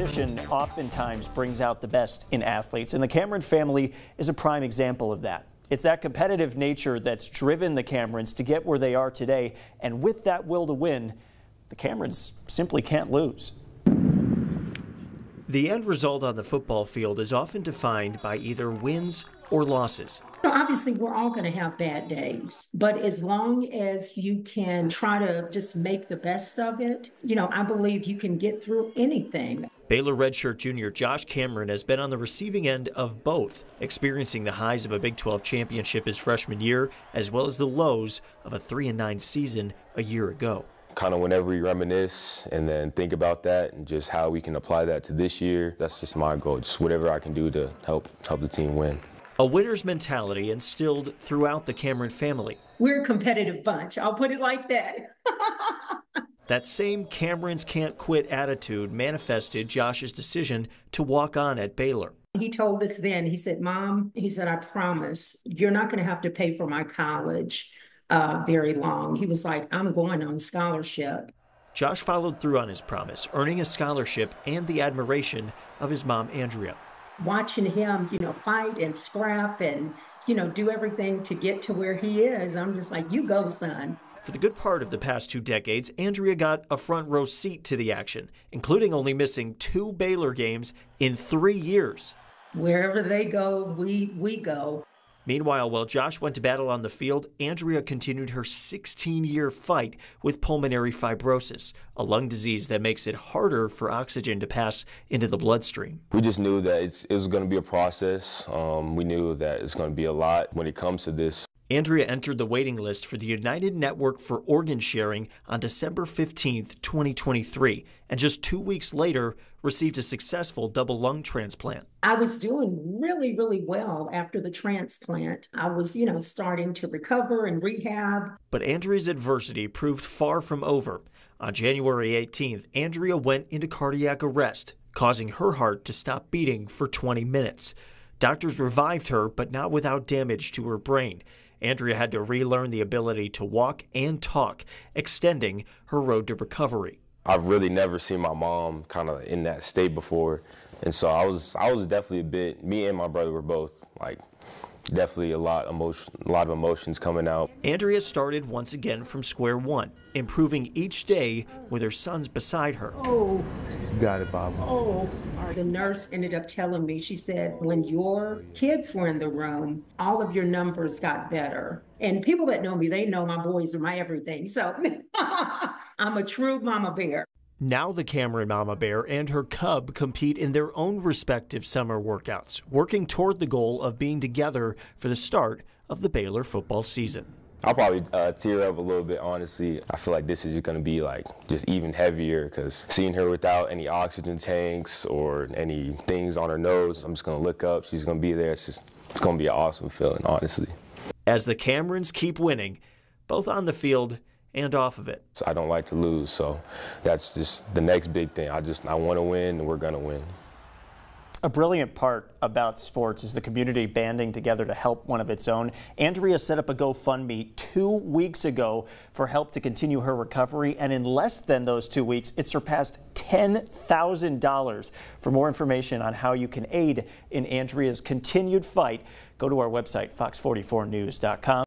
competition oftentimes brings out the best in athletes, and the Cameron family is a prime example of that. It's that competitive nature that's driven the Camerons to get where they are today, and with that will to win, the Camerons simply can't lose. The end result on the football field is often defined by either wins or losses. Obviously, we're all going to have bad days, but as long as you can try to just make the best of it, I believe you can get through anything. Baylor redshirt junior Josh Cameron has been on the receiving end of both, experiencing the highs of a Big 12 championship his freshman year, as well as the lows of a 3-9 season a year ago. Kind of whenever we reminisce and then think about that and just how we can apply that to this year, that's just my goal, just whatever I can do to help the team win. A winner's mentality instilled throughout the Cameron family. We're a competitive bunch, I'll put it like that. That same Camerons can't quit attitude manifested Josh's decision to walk on at Baylor. He told us then, he said, "Mom," he said, "I promise you're not going to have to pay for my college very long." He was like, "I'm going on scholarship." Josh followed through on his promise, earning a scholarship and the admiration of his mom, Andrea. Watching him, fight and scrap and, do everything to get to where he is, I'm just like, you go, son. For the good part of the past 2 decades, Andrea got a front row seat to the action, including only missing 2 Baylor games in 3 years. Wherever they go, we go. Meanwhile, while Josh went to battle on the field, Andrea continued her 16-year fight with pulmonary fibrosis, a lung disease that makes it harder for oxygen to pass into the bloodstream. We just knew that it was going to be a process. We knew that it's going to be a lot when it comes to this. Andrea entered the waiting list for the United Network for Organ Sharing on December 15, 2023, and just 2 weeks later received a successful double lung transplant. I was doing really, really well after the transplant. I was, starting to recover and rehab. But Andrea's adversity proved far from over. On January 18th, Andrea went into cardiac arrest, causing her heart to stop beating for 20 minutes. Doctors revived her, but not without damage to her brain. Andrea had to relearn the ability to walk and talk, extending her road to recovery. I've really never seen my mom kind of in that state before, and so I was definitely me and my brother were both definitely a lot of emotions coming out. Andrea started once again from square one, improving each day with her sons beside her. Oh, you got it, Bob. Oh, the nurse ended up telling me, she said, when your kids were in the room, all of your numbers got better. And people that know me, they know my boys are my everything. So I'm a true mama bear. Now the Cameron Mama Bear and her cub compete in their own respective summer workouts, working toward the goal of being together for the start of the Baylor football season. I'll probably tear up a little bit, honestly. I feel like this is going to be just even heavier because seeing her without any oxygen tanks or any things on her nose, I'm just going to look up. She's going to be there. It's going to be an awesome feeling, honestly. As the Camerons keep winning, both on the field and off of it. So I don't like to lose, so that's just the next big thing. I want to win, and we're going to win. A brilliant part about sports is the community banding together to help one of its own. Andrea set up a GoFundMe 2 weeks ago for help to continue her recovery, and in less than those 2 weeks, it surpassed $10,000. For more information on how you can aid in Andrea's continued fight, go to our website, fox44news.com.